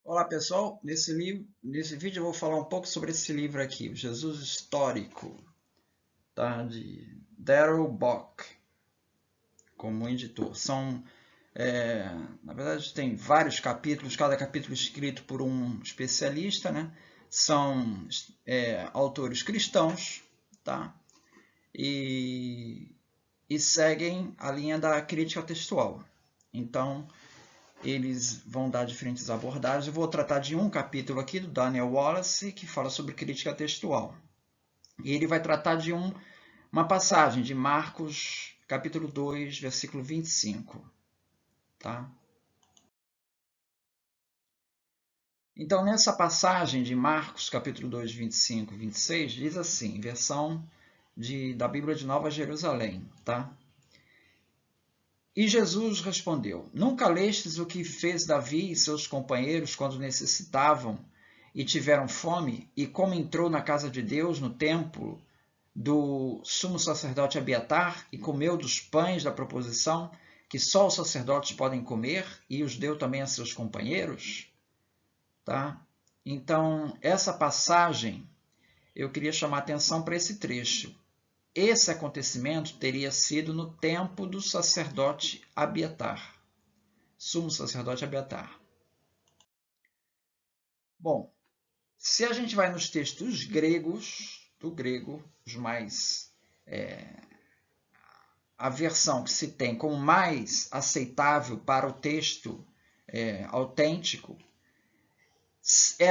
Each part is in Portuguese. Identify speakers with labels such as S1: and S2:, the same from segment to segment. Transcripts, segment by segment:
S1: Olá pessoal, nesse vídeo eu vou falar um pouco sobre esse livro aqui, o Jesus Histórico, tá? De Darrell Bock, como editor. Na verdade, tem vários capítulos, cada capítulo escrito por um especialista, né? São autores cristãos, tá? E seguem a linha da crítica textual. Então, eles vão dar diferentes abordagens. Eu vou tratar de um capítulo aqui do Daniel Wallace, que fala sobre crítica textual. E ele vai tratar de uma passagem de Marcos, capítulo 2, versículo 25. Tá? Então, nessa passagem de Marcos, capítulo 2, 25 e 26, diz assim, versão da Bíblia de Nova Jerusalém. Tá? E Jesus respondeu: Nunca lestes o que fez Davi e seus companheiros quando necessitavam e tiveram fome, e como entrou na casa de Deus, no templo do sumo sacerdote Abiatar, e comeu dos pães da proposição, que só os sacerdotes podem comer, e os deu também a seus companheiros? Tá? Então, essa passagem, eu queria chamar a atenção para esse trecho. Esse acontecimento teria sido no tempo do sacerdote Abiatar, sumo sacerdote Abiatar. Bom, se a gente vai nos textos gregos, do grego, os mais a versão que se tem como mais aceitável para o texto autêntico,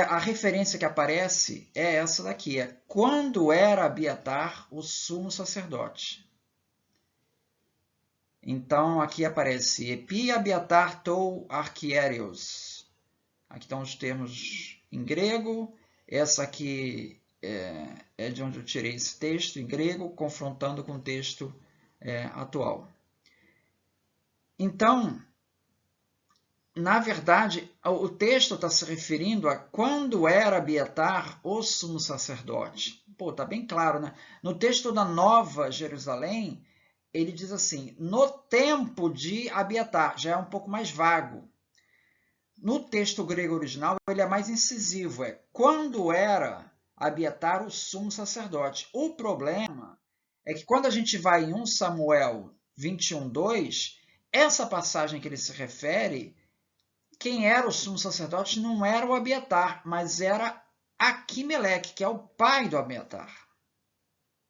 S1: a referência que aparece é essa daqui, é quando era Abiatar o sumo sacerdote. Então, aqui aparece Epi Abiatar tou archierios. Aqui estão os termos em grego. Essa aqui é de onde eu tirei esse texto em grego, confrontando com o texto atual. Então, na verdade, o texto está se referindo a quando era Abiatar o sumo sacerdote. Pô, está bem claro, né? No texto da Nova Jerusalém, ele diz assim, no tempo de Abiatar, já é um pouco mais vago. No texto grego original, ele é mais incisivo, é quando era Abiatar o sumo sacerdote. O problema é que quando a gente vai em 1 Samuel 21:2, essa passagem que ele se refere, quem era o sumo sacerdote não era o Abiatar, mas era Aquimeleque, que é o pai do Abiatar.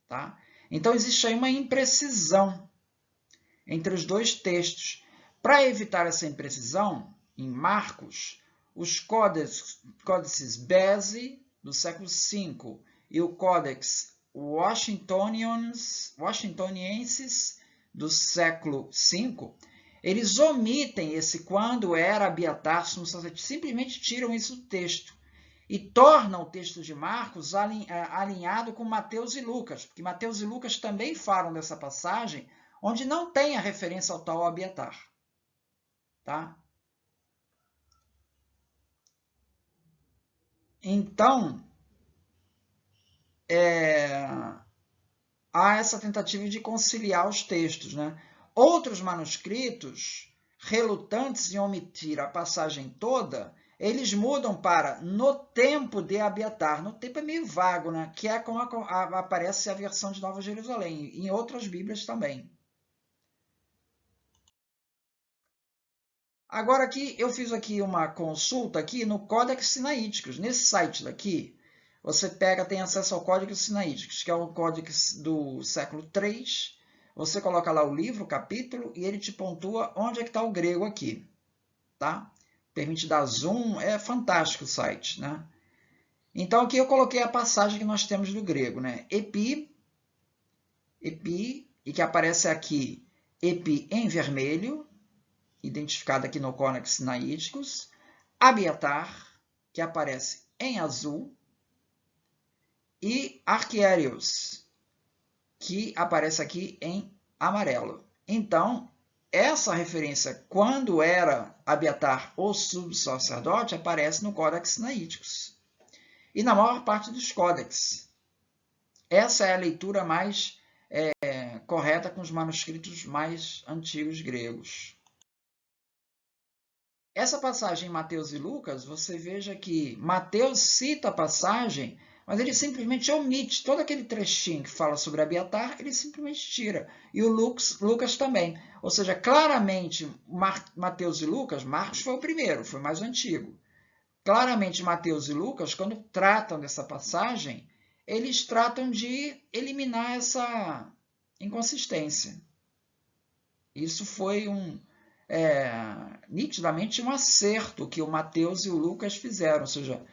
S1: Tá? Então existe aí uma imprecisão entre os dois textos. Para evitar essa imprecisão, em Marcos, os códices Beze, do século V, e o Codex Washingtoniensis, do século V, eles omitem esse quando era Abiatar sumo sacerdote, simplesmente tiram isso do texto e tornam o texto de Marcos alinhado com Mateus e Lucas, porque Mateus e Lucas também falam dessa passagem, onde não tem a referência ao tal Abiatar. Tá? Então, há essa tentativa de conciliar os textos. Né? Outros manuscritos, relutantes em omitir a passagem toda, eles mudam para no tempo de Abiatar. No tempo é meio vago, né? Que é como aparece a versão de Nova Jerusalém, em outras Bíblias também. Agora aqui, eu fiz aqui uma consulta aqui no Codex Sinaíticos. Nesse site daqui, você tem acesso ao Código Sinaíticos, que é o Códex do século III. Você coloca lá o livro, o capítulo, e ele te pontua onde é que está o grego aqui. Tá? Permite dar zoom, é fantástico o site. Né? Então aqui eu coloquei a passagem que nós temos do grego. Né? Epi, e que aparece aqui, epi em vermelho, identificado aqui no Codex Sinaíticos, Abiatar, que aparece em azul, e Arquierios, que aparece aqui em amarelo. Então, essa referência, quando era Abiatar o subsacerdote, aparece no Codex Sinaíticos. E na maior parte dos códex. Essa é a leitura mais correta com os manuscritos mais antigos gregos. Essa passagem em Mateus e Lucas, você veja que Mateus cita a passagem, mas ele simplesmente omite todo aquele trechinho que fala sobre Abiatar, ele simplesmente tira. E o Lucas também. Ou seja, claramente, Mateus e Lucas, Marcos foi o primeiro, foi mais antigo. Claramente, Mateus e Lucas, quando tratam dessa passagem, eles tratam de eliminar essa inconsistência. Isso foi nitidamente um acerto que o Mateus e o Lucas fizeram, ou seja,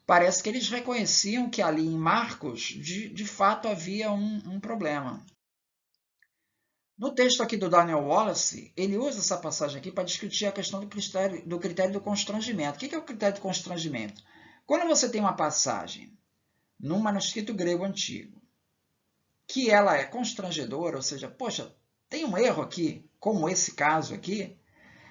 S1: parece que eles reconheciam que ali em Marcos, de fato, havia um problema. No texto aqui do Daniel Wallace, ele usa essa passagem aqui para discutir a questão do critério do constrangimento. O que é o critério do constrangimento? Quando você tem uma passagem num manuscrito grego antigo, que ela é constrangedora, ou seja, poxa, tem um erro aqui, como esse caso aqui,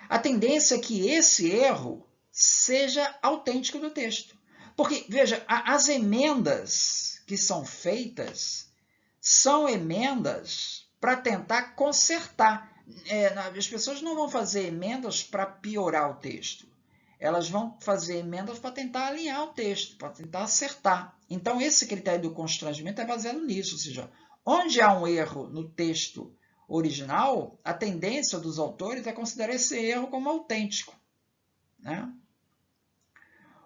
S1: a tendência é que esse erro seja autêntico do texto. Porque, veja, as emendas que são feitas são emendas para tentar consertar. As pessoas não vão fazer emendas para piorar o texto. Elas vão fazer emendas para tentar alinhar o texto, para tentar acertar. Então, esse critério do constrangimento é baseado nisso, ou seja, onde há um erro no texto original, a tendência dos autores é considerar esse erro como autêntico, né?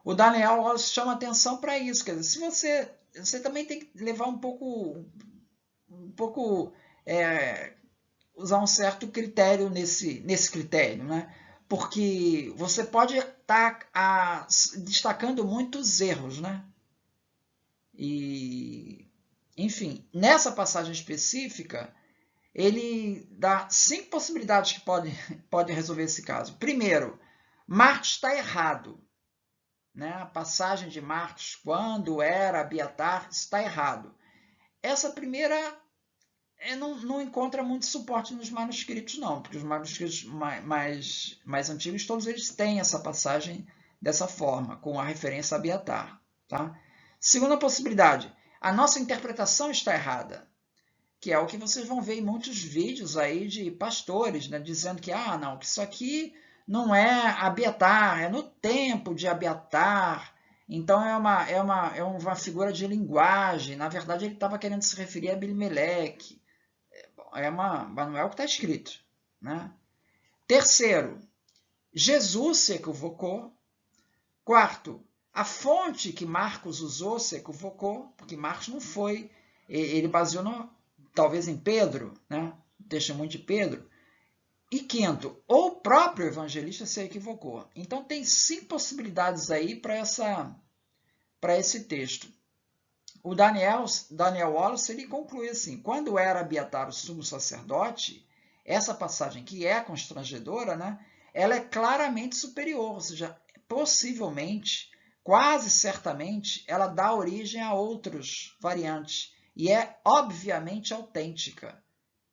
S1: O Daniel Wallace chama atenção para isso, quer dizer, se você também tem que levar um pouco usar um certo critério nesse critério, né? Porque você pode estar destacando muitos erros, né? E, enfim, nessa passagem específica, ele dá 5 possibilidades que podem resolver esse caso. Primeiro, Marcos está errado. Né? A passagem de Marcos, quando era Abiatar, está errado. Essa primeira não encontra muito suporte nos manuscritos, não, porque os manuscritos mais antigos, todos eles têm essa passagem dessa forma, com a referência a Abiatar. Tá? Segunda possibilidade, a nossa interpretação está errada, que é o que vocês vão ver em muitos vídeos aí de pastores, né, dizendo que não, que isso aqui não é Abiatar, é no tempo de Abiatar, então é uma figura de linguagem, na verdade ele estava querendo se referir a Abimeleque, mas não é o que está escrito. Né? Terceiro, Jesus se equivocou. Quarto, a fonte que Marcos usou se equivocou, porque Marcos não foi, ele baseou talvez em Pedro, né? Testemunho de Pedro. E quinto, ou o próprio evangelista se equivocou. Então tem 5 possibilidades aí para esse texto. O Daniel Wallace ele conclui assim: quando era Abiatar o sumo sacerdote, essa passagem que é constrangedora, né? Ela é claramente superior, ou seja, possivelmente, quase certamente, ela dá origem a outros variantes e é obviamente autêntica.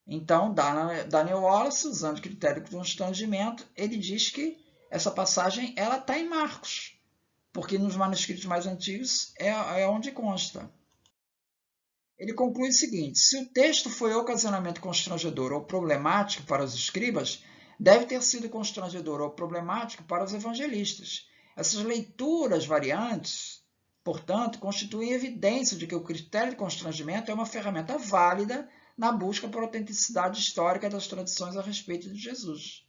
S1: Então, Daniel Wallace, usando o critério de constrangimento, ele diz que essa passagem ela está em Marcos, porque nos manuscritos mais antigos é onde consta. Ele conclui o seguinte: se o texto foi ocasionalmente constrangedor ou problemático para os escribas, deve ter sido constrangedor ou problemático para os evangelistas. Essas leituras variantes, portanto, constituem evidência de que o critério de constrangimento é uma ferramenta válida na busca por autenticidade histórica das tradições a respeito de Jesus.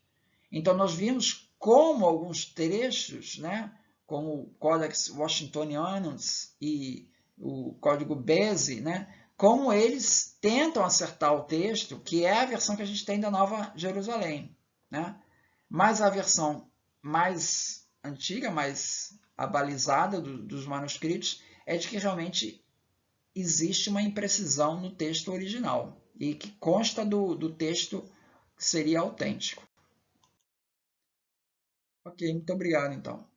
S1: Então, nós vimos como alguns trechos, né, como o Codex Washingtonianus e o Código Beze, né, como eles tentam acertar o texto, que é a versão que a gente tem da Nova Jerusalém. Né? Mas a versão mais antiga, mais abalizada dos manuscritos, é de que realmente existe uma imprecisão no texto original e que consta do texto que seria autêntico. Ok, muito obrigado então.